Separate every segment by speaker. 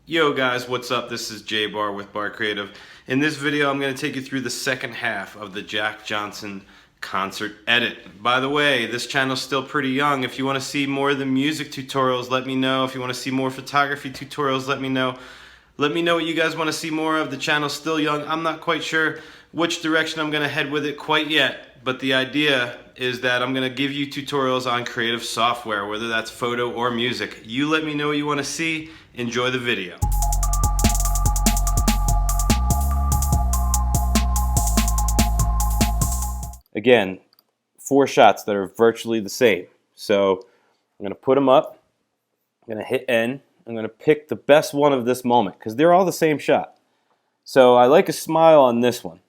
Speaker 1: Yo guys, what's up? This is Jay Bar with Bar Creative. In this video, I'm going to take you through the second half of the Jack Johnson concert edit. By the way, this channel's still pretty young. If you want to see more of the music tutorials, let me know. If you want to see more photography tutorials, let me know. Let me know what you guys want to see more of. The channel's still young. I'm not quite sure which direction I'm going to head with it quite yet, but the idea is that I'm going to give you tutorials on creative software, whether that's photo or music. You let me know what you want to see. Enjoy the video. Again, 4 shots that are virtually the same. So I'm going to put them up. I'm going to hit N. I'm going to pick the best one of this moment because they're all the same shot. So I like a smile on this one.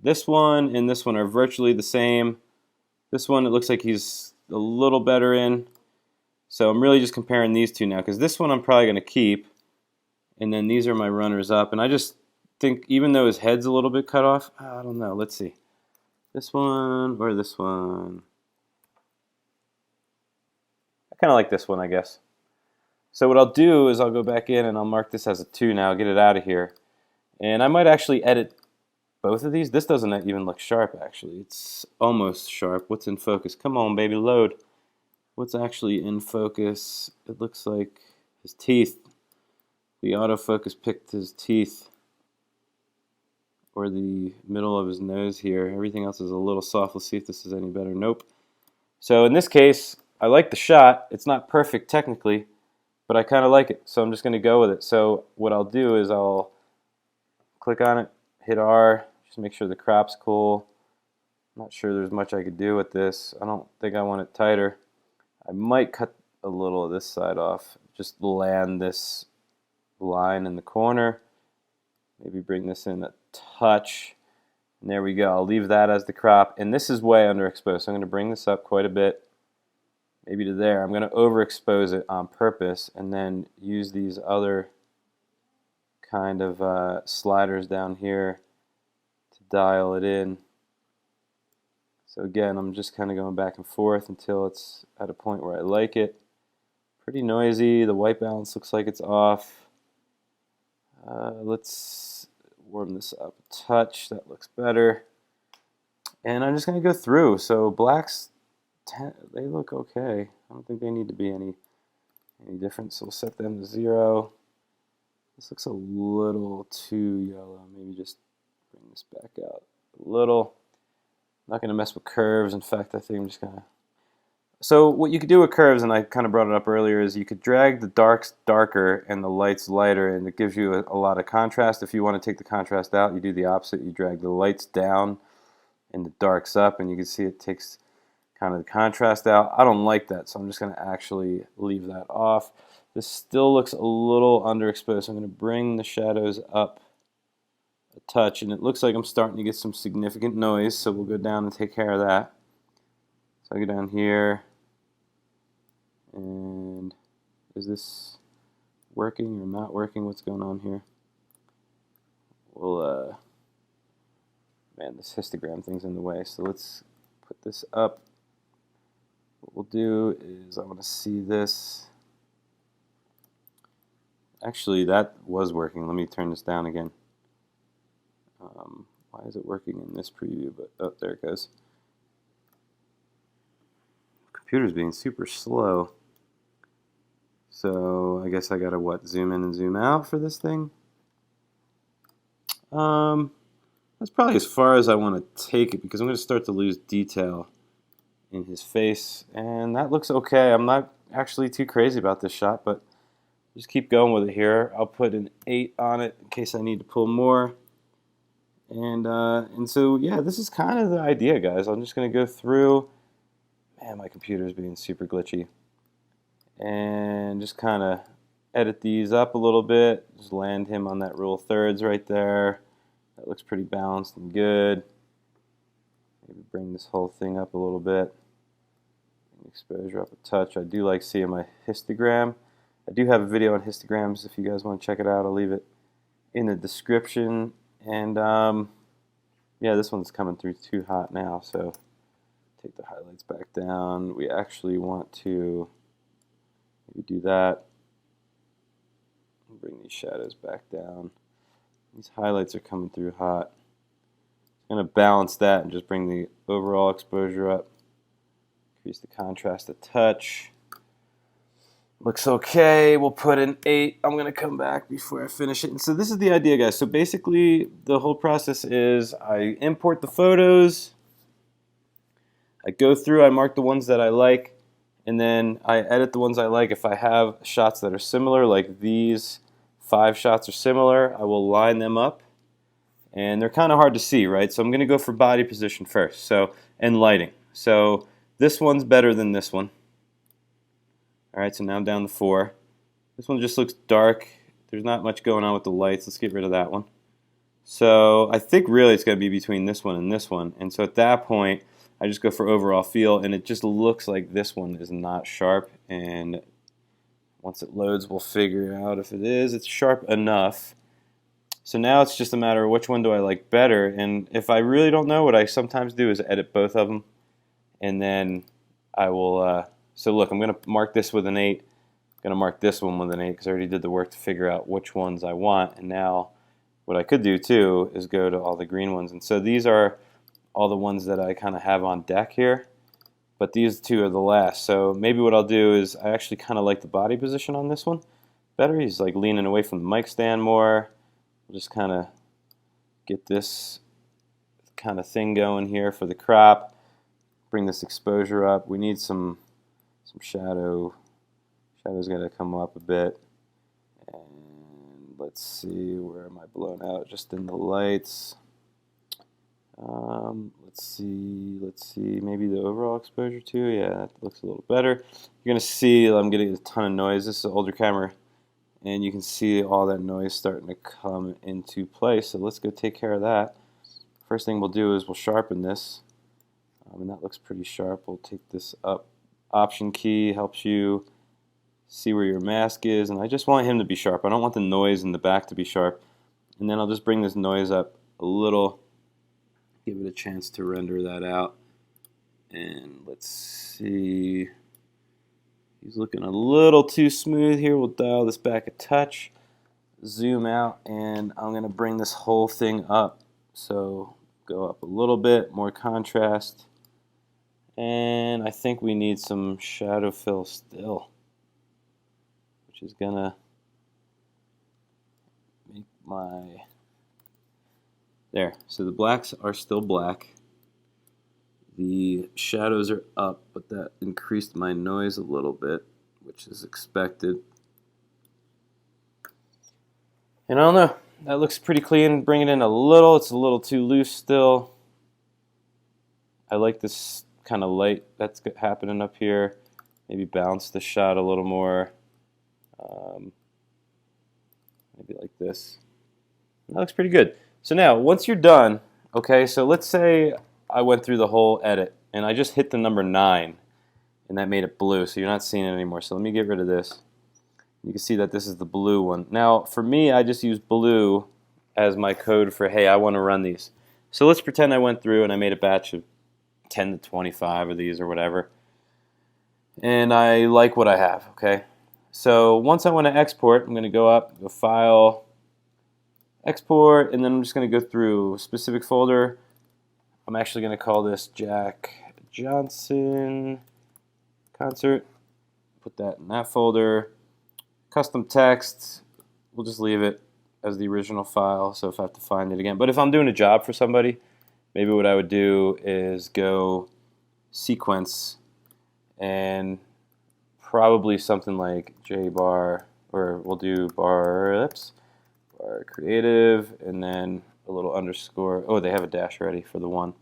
Speaker 1: This one and this one are virtually the same. This one, it looks like he's a little better in. So I'm really just comparing these two now because this one I'm probably going to keep. And then these are my runners up. And I just think even though his head's a little bit cut off, I don't know. Let's see. This one or this one. I kind of like this one, I guess. So what I'll do is I'll go back in and I'll mark this as a 2 now, get it out of here. And I might actually edit both of these. This doesn't even look sharp, actually. It's almost sharp. What's in focus? Come on, baby, load. What's actually in focus? It looks like his teeth. The autofocus picked his teeth, or the middle of his nose here. Everything else is a little soft. Let's see if this is any better. Nope. So in this case, I like the shot. It's not perfect technically, but I kind of like it. So I'm just going to go with it. So what I'll do is I'll click on it, hit R, just make sure the crop's cool. I'm not sure there's much I could do with this. I don't think I want it tighter. I might cut a little of this side off. Just land this line in the corner. Maybe bring this in a touch. And there we go. I'll leave that as the crop. And this is way underexposed. So I'm going to bring this up quite a bit. Maybe to there. I'm going to overexpose it on purpose and then use these other kind of sliders down here to dial it in. So again, I'm just kind of going back and forth until it's at a point where I like it. Pretty noisy. The white balance looks like it's off. Let's warm this up a touch. That looks better. And I'm just going to go through. So blacks, they look okay. I don't think they need to be any different. So we'll set them to 0. This looks a little too yellow. Maybe just bring this back out a little. I'm not going to mess with curves. In fact, I think I'm just going to... So what you could do with curves, and I kind of brought it up earlier, is you could drag the darks darker and the lights lighter, and it gives you a lot of contrast. If you want to take the contrast out, you do the opposite. You drag the lights down and the darks up, and you can see it takes kind of the contrast out. I don't like that, so I'm just going to actually leave that off. This still looks a little underexposed, so I'm going to bring the shadows up a touch, and it looks like I'm starting to get some significant noise, so we'll go down and take care of that. So I go down here. And is this working or not working? What's going on here? Well, man, this histogram thing's in the way. So let's put this up. What we'll do is I want to see this. Actually, that was working. Let me turn this down again. Why is it working in this preview? But oh, there it goes. Computer's being super slow. So I guess I gotta what, zoom in and zoom out for this thing. That's probably as far as I want to take it because I'm going to start to lose detail in his face, and that looks okay. I'm not actually too crazy about this shot, but just keep going with it here. I'll put an 8 on it in case I need to pull more. And so yeah, this is kind of the idea, guys. I'm just going to go through. Man, my computer is being super glitchy. And just kind of edit these up a little bit. Just land him on that rule of thirds right there. That looks pretty balanced and good. Maybe bring this whole thing up a little bit. Bring exposure up a touch. I do like seeing my histogram. I do have a video on histograms if you guys want to check it out. I'll leave it in the description. And yeah, this one's coming through too hot now, so take the highlights back down. We actually want to maybe do that. Bring these shadows back down. These highlights are coming through hot. I'm going to balance that and just bring the overall exposure up. Increase the contrast a touch. Looks okay. We'll put an 8. I'm going to come back before I finish it. And so this is the idea, guys. So basically, the whole process is I import the photos. I go through, I mark the ones that I like, and then I edit the ones I like. If I have shots that are similar, like these 5 shots are similar, I will line them up. And they're kind of hard to see, right? So I'm going to go for body position first, and lighting. So this one's better than this one. All right, so now I'm down to 4. This one just looks dark. There's not much going on with the lights. Let's get rid of that one. So I think really it's going to be between this one and this one. And so at that point, I just go for overall feel, and it just looks like this one is not sharp. And once it loads, we'll figure out if it is. It's sharp enough. So now it's just a matter of which one do I like better. And if I really don't know, what I sometimes do is edit both of them, and then I will. So look, I'm going to mark this with an 8. I'm going to mark this one with an 8 because I already did the work to figure out which ones I want. And now what I could do too is go to all the green ones. And so these are all the ones that I kind of have on deck here. But these 2 are the last. So maybe what I'll do is I actually kind of like the body position on this one better. He's like leaning away from the mic stand more. We'll just kind of get this kind of thing going here for the crop. Bring this exposure up. We need some shadow. Shadow's going to come up a bit. And let's see, where am I blown out? Just in the lights. Let's see, maybe the overall exposure too. Yeah, that looks a little better. You're going to see I'm getting a ton of noise. This is an older camera, and you can see all that noise starting to come into play. So let's go take care of that. First thing we'll do is we'll sharpen this. And that looks pretty sharp. We'll take this up. Option key helps you see where your mask is, and I just want him to be sharp. I don't want the noise in the back to be sharp. And then I'll just bring this noise up a little, give it a chance to render that out. And let's see, he's looking a little too smooth here. We'll dial this back a touch, zoom out, and I'm going to bring this whole thing up. So go up a little bit, more contrast. And I think we need some shadow fill still, which is going to make my... There. So the blacks are still black. The shadows are up, but that increased my noise a little bit, which is expected. And I don't know. That looks pretty clean. Bring it in a little. It's a little too loose still. I like this kind of light that's happening up here. Maybe balance the shot a little more. Maybe like this. That looks pretty good. So now, once you're done, okay, so let's say I went through the whole edit and I just hit the number 9 and that made it blue, so you're not seeing it anymore. So let me get rid of this. You can see that this is the blue one. Now, for me, I just use blue as my code for, hey, I want to run these. So let's pretend I went through and I made a batch of 10 to 25 of these or whatever. And I like what I have, okay? So once I want to export, I'm going to go up, go File, Export, and then I'm just going to go through a specific folder. I'm actually going to call this Jack Johnson Concert. Put that in that folder. Custom text, we'll just leave it as the original file, so if I have to find it again. But if I'm doing a job for somebody, maybe what I would do is go sequence and probably something like JBar, or we'll do bar creative, and then a little underscore. Oh, they have a dash ready for the one.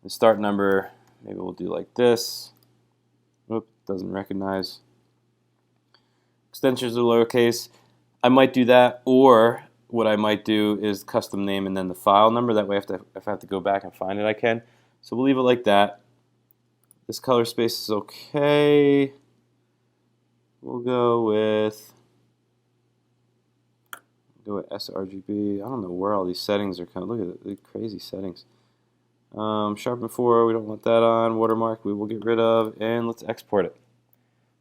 Speaker 1: The start number, maybe we'll do like this. Oop, doesn't recognize. Extensions are lowercase. I might do that, or what I might do is custom name and then the file number. That way, if I have to go back and find it, I can. So we'll leave it like that. This color space is okay. We'll go with sRGB. I don't know where all these settings are coming. Look at the crazy settings. Sharpen 4, we don't want that on. Watermark, we will get rid of, and let's export it.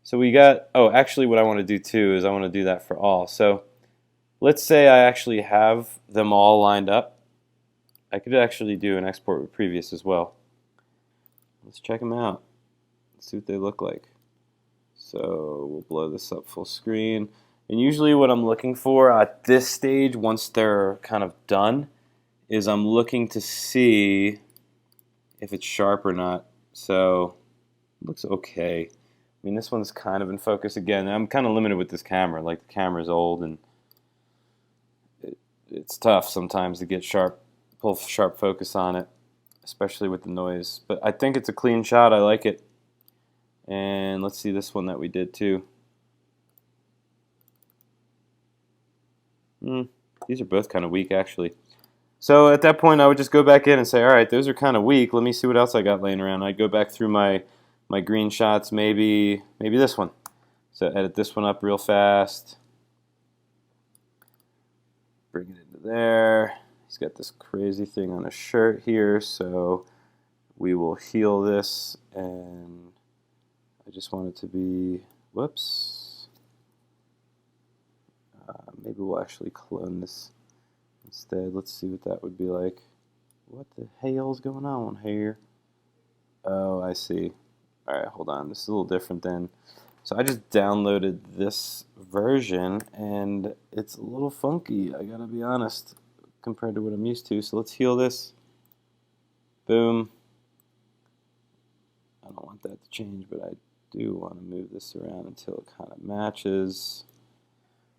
Speaker 1: So we got, oh, actually what I want to do too is I want to do that for all. So let's say I actually have them all lined up. I could actually do an export with previous as well. Let's check them out. Let's see what they look like. So we'll blow this up full screen. And usually what I'm looking for at this stage, once they're kind of done, is I'm looking to see if it's sharp or not. So it looks okay. I mean, this one's kind of in focus again. I'm kind of limited with this camera. Like, the camera's old and it's tough sometimes to get pull sharp focus on it, especially with the noise. But I think it's a clean shot. I like it. And let's see this one that we did too. These are both kind of weak actually. So at that point I would just go back in and say, alright, those are kind of weak. Let me see what else I got laying around. I'd go back through my green shots, maybe this one. So edit this one up real fast. Bring it into there. He's got this crazy thing on his shirt here, so we will heal this, and I just want it to be, whoops. Maybe we'll actually clone this instead. Let's see what that would be like. What the hell's going on here? Oh, I see. Alright, hold on. This is a little different then. So I just downloaded this version, and it's a little funky, I gotta be honest, compared to what I'm used to. So let's heal this. Boom. I don't want that to change, but I do want to move this around until it kind of matches.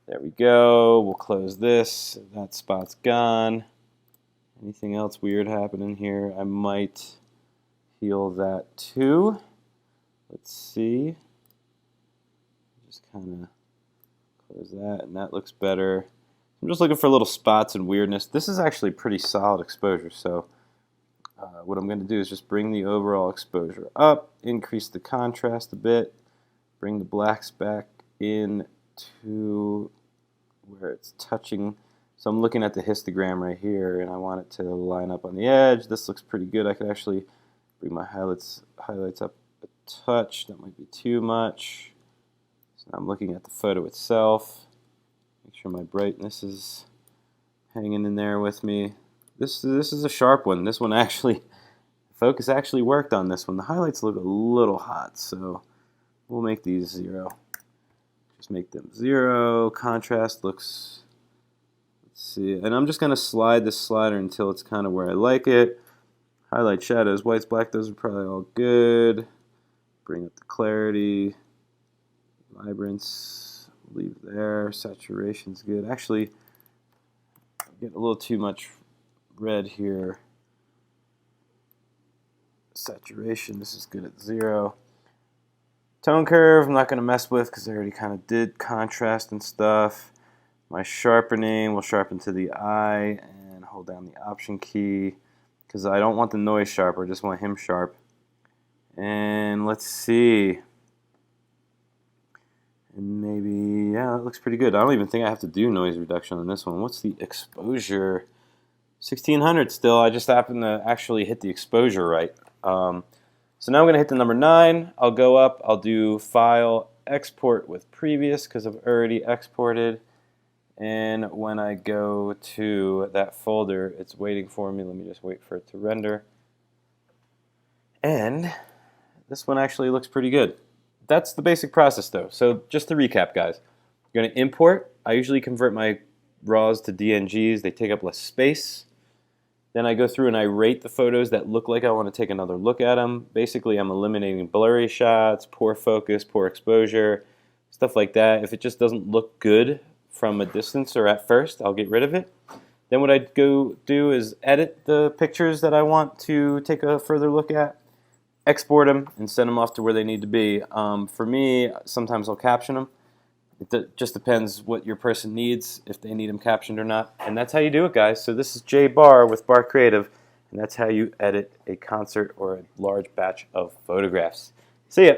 Speaker 1: There we go. We'll close this. That spot's gone. Anything else weird happening here? I might heal that too. Let's see. Just kind of close that, and that looks better. I'm just looking for little spots and weirdness. This is actually pretty solid exposure, so what I'm going to do is just bring the overall exposure up, increase the contrast a bit, bring the blacks back in to where it's touching. So I'm looking at the histogram right here, and I want it to line up on the edge. This looks pretty good. I could actually bring my highlights up a touch. That might be too much. So now I'm looking at the photo itself. Make sure my brightness is hanging in there with me. This is a sharp one. This one actually, focus actually worked on this one. The highlights look a little hot, so we'll make these 0. Just make them 0. Contrast looks, let's see, and I'm just going to slide this slider until it's kind of where I like it. Highlight, shadows, whites, black, those are probably all good. Bring up the clarity, vibrance, leave there. Saturation's good. Actually, I'm getting a little too much red here. Saturation, this is good at 0. Tone curve, I'm not going to mess with because I already kind of did contrast and stuff. My sharpening, will sharpen to the eye and hold down the option key because I don't want the noise sharper, I just want him sharp. And let's see. And maybe, yeah, that looks pretty good. I don't even think I have to do noise reduction on this one. What's the exposure? 1600 still. I just happened to actually hit the exposure right. So now I'm going to hit the number 9. I'll go up. I'll do File, Export with Previous because I've already exported. And when I go to that folder, it's waiting for me. Let me just wait for it to render. And this one actually looks pretty good. That's the basic process though. So just to recap, guys. You're going to import. I usually convert my RAWs to DNGs. They take up less space. Then I go through and I rate the photos that look like I want to take another look at them. Basically, I'm eliminating blurry shots, poor focus, poor exposure, stuff like that. If it just doesn't look good from a distance or at first, I'll get rid of it. Then what I'd go do is edit the pictures that I want to take a further look at, export them, and send them off to where they need to be. For me, sometimes I'll caption them. It just depends what your person needs, if they need them captioned or not. And that's how you do it, guys. So this is Jay Barr with Barr Creative, and that's how you edit a concert or a large batch of photographs. See ya.